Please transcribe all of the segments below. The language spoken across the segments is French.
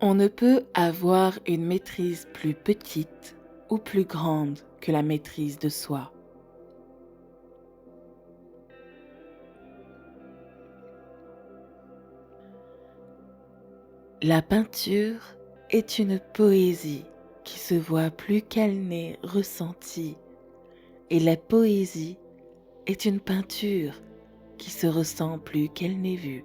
On ne peut avoir une maîtrise plus petite ou plus grande que la maîtrise de soi. La peinture est une poésie qui se voit plus qu'elle n'est ressentie, et la poésie est une peinture qui se ressent plus qu'elle n'est vue.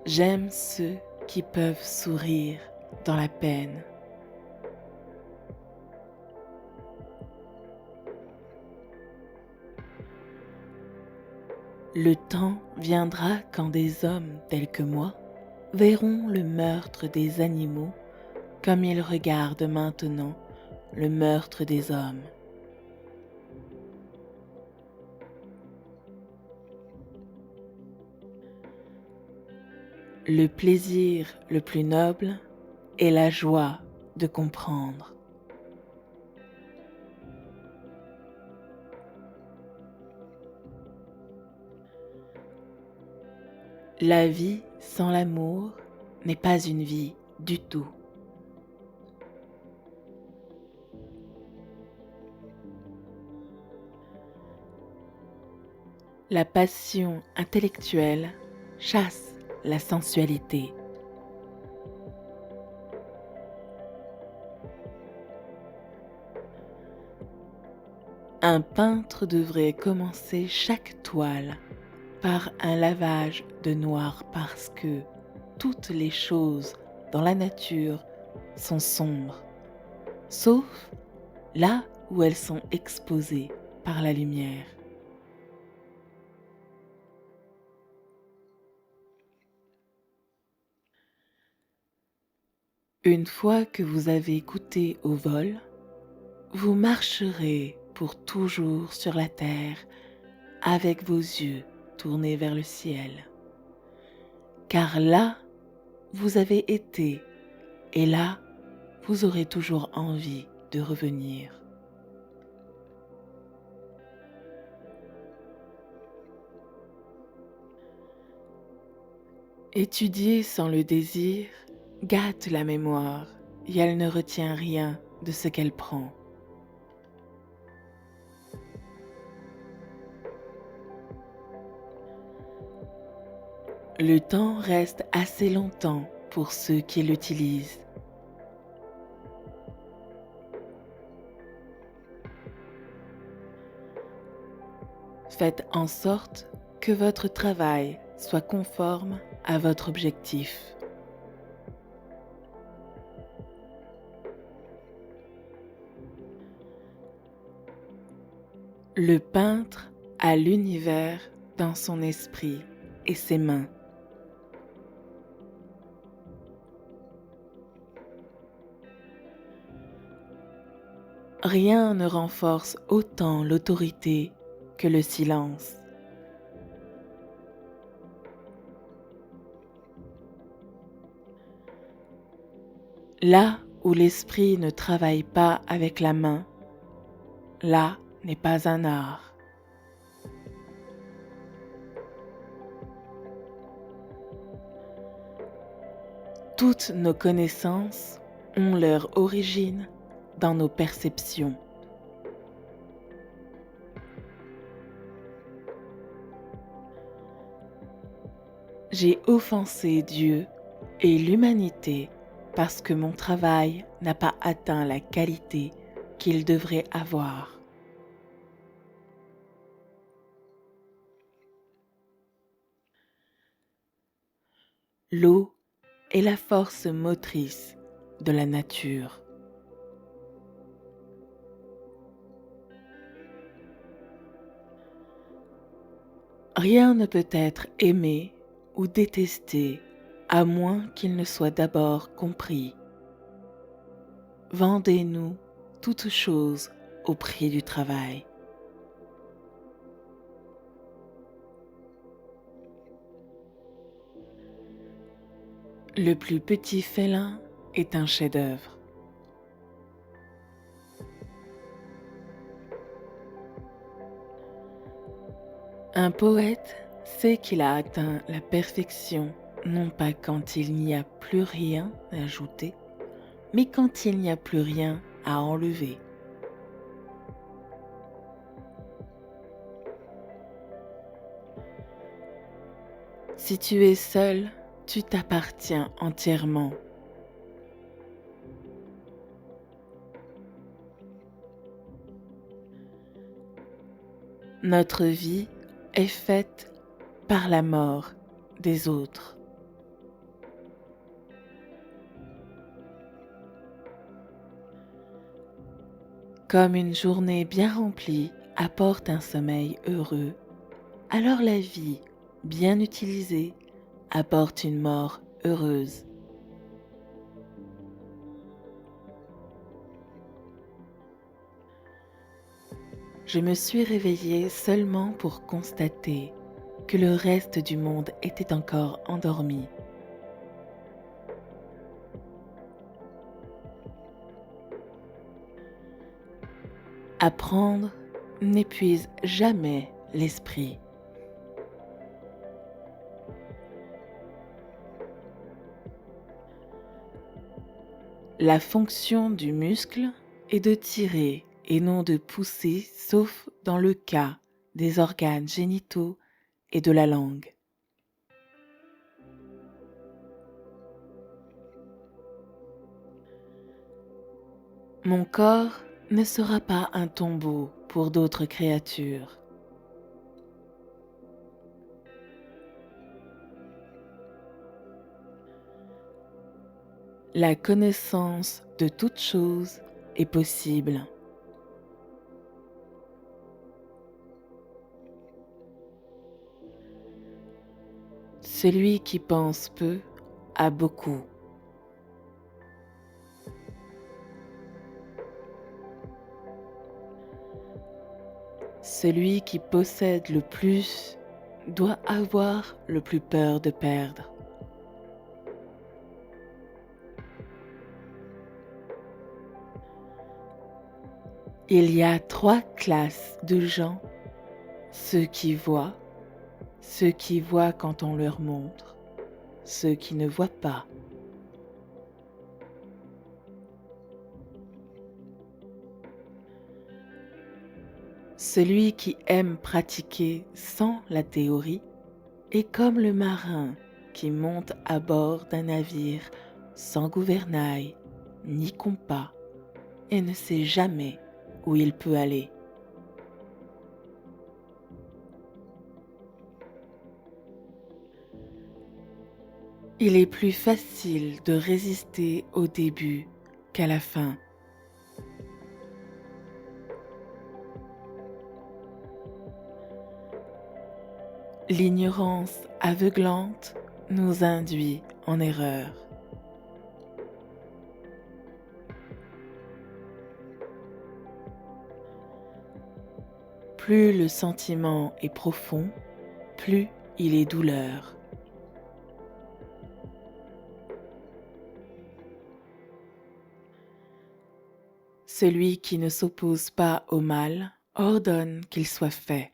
J'aime ceux qui peuvent sourire dans la peine. Le temps viendra quand des hommes tels que moi verront le meurtre des animaux comme ils regardent maintenant le meurtre des hommes. Le plaisir le plus noble est la joie de comprendre. La vie sans l'amour n'est pas une vie du tout. La passion intellectuelle chasse la sensualité. Un peintre devrait commencer chaque toile par un lavage de noir parce que toutes les choses dans la nature sont sombres, sauf là où elles sont exposées par la lumière. Une fois que vous avez goûté au vol, vous marcherez pour toujours sur la terre avec vos yeux tournés vers le ciel. Car là, vous avez été et là, vous aurez toujours envie de revenir. Étudier sans le désir gâte la mémoire et elle ne retient rien de ce qu'elle prend. Le temps reste assez longtemps pour ceux qui l'utilisent. Faites en sorte que votre travail soit conforme à votre objectif. Le peintre a l'univers dans son esprit et ses mains. Rien ne renforce autant l'autorité que le silence. Là où l'esprit ne travaille pas avec la main, là n'est pas un art. Toutes nos connaissances ont leur origine dans nos perceptions. J'ai offensé Dieu et l'humanité parce que mon travail n'a pas atteint la qualité qu'il devrait avoir. L'eau est la force motrice de la nature. Rien ne peut être aimé ou détesté à moins qu'il ne soit d'abord compris. Vendez-nous toutes choses au prix du travail. Le plus petit félin est un chef-d'œuvre. Un poète sait qu'il a atteint la perfection, non pas quand il n'y a plus rien à ajouter, mais quand il n'y a plus rien à enlever. Si tu es seul, tu t'appartiens entièrement. Notre vie est faite par la mort des autres. Comme une journée bien remplie apporte un sommeil heureux, alors la vie, bien utilisée, apporte une mort heureuse. Je me suis réveillée seulement pour constater que le reste du monde était encore endormi. Apprendre n'épuise jamais l'esprit. La fonction du muscle est de tirer et non de pousser, sauf dans le cas des organes génitaux et de la langue. Mon corps ne sera pas un tombeau pour d'autres créatures. La connaissance de toute chose est possible. Celui qui pense peu a beaucoup. Celui qui possède le plus doit avoir le plus peur de perdre. Il y a 3 classes de gens, ceux qui voient quand on leur montre, ceux qui ne voient pas. Celui qui aime pratiquer sans la théorie est comme le marin qui monte à bord d'un navire sans gouvernail ni compas et ne sait jamais où il peut aller. Il est plus facile de résister au début qu'à la fin. L'ignorance aveuglante nous induit en erreur. Plus le sentiment est profond, plus il est douleur. Celui qui ne s'oppose pas au mal ordonne qu'il soit fait.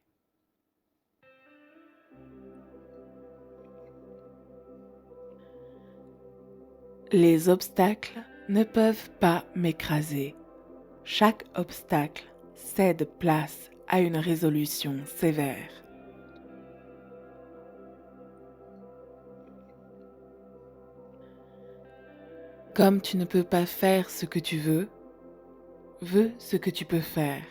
Les obstacles ne peuvent pas m'écraser. Chaque obstacle cède place à une résolution sévère. Comme tu ne peux pas faire ce que tu veux ce que tu peux faire.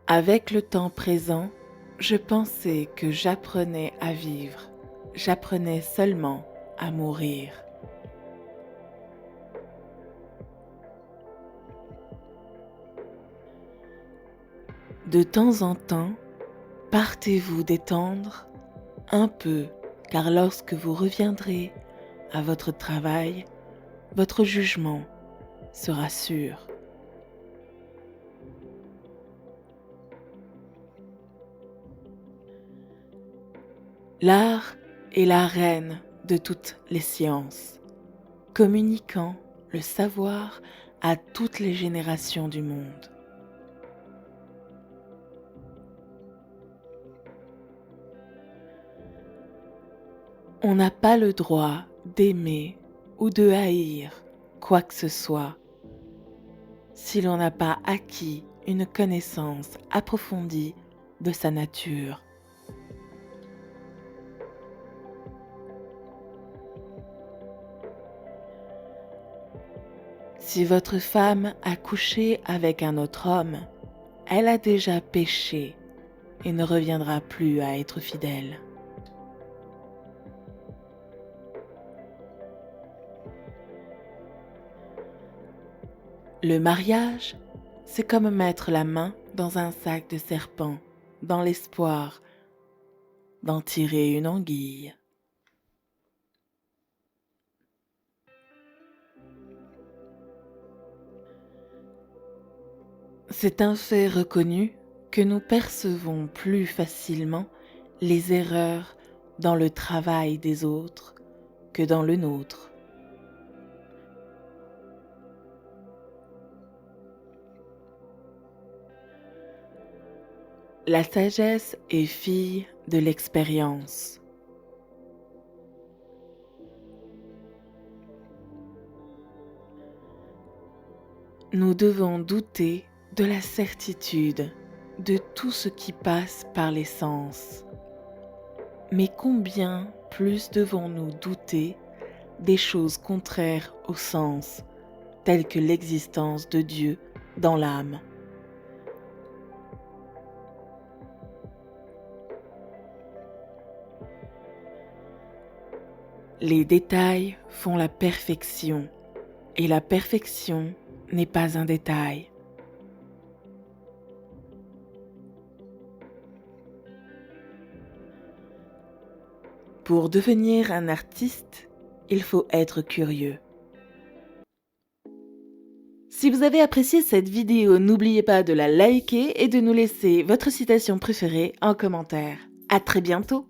Avec le temps présent, je pensais que j'apprenais à vivre. J'apprenais seulement à mourir. De temps en temps, partez-vous détendre un peu, car lorsque vous reviendrez à votre travail, votre jugement sera sûr. L'art est la reine de toutes les sciences, communiquant le savoir à toutes les générations du monde. On n'a pas le droit d'aimer ou de haïr quoi que ce soit si l'on n'a pas acquis une connaissance approfondie de sa nature. Si votre femme a couché avec un autre homme, elle a déjà péché et ne reviendra plus à être fidèle. Le mariage, c'est comme mettre la main dans un sac de serpent, dans l'espoir d'en tirer une anguille. C'est un fait reconnu que nous percevons plus facilement les erreurs dans le travail des autres que dans le nôtre. La sagesse est fille de l'expérience. Nous devons douter de la certitude de tout ce qui passe par les sens. Mais combien plus devons-nous douter des choses contraires au sens, telles que l'existence de Dieu dans l'âme. Les détails font la perfection, et la perfection n'est pas un détail. Pour devenir un artiste, il faut être curieux. Si vous avez apprécié cette vidéo, n'oubliez pas de la liker et de nous laisser votre citation préférée en commentaire. À très bientôt!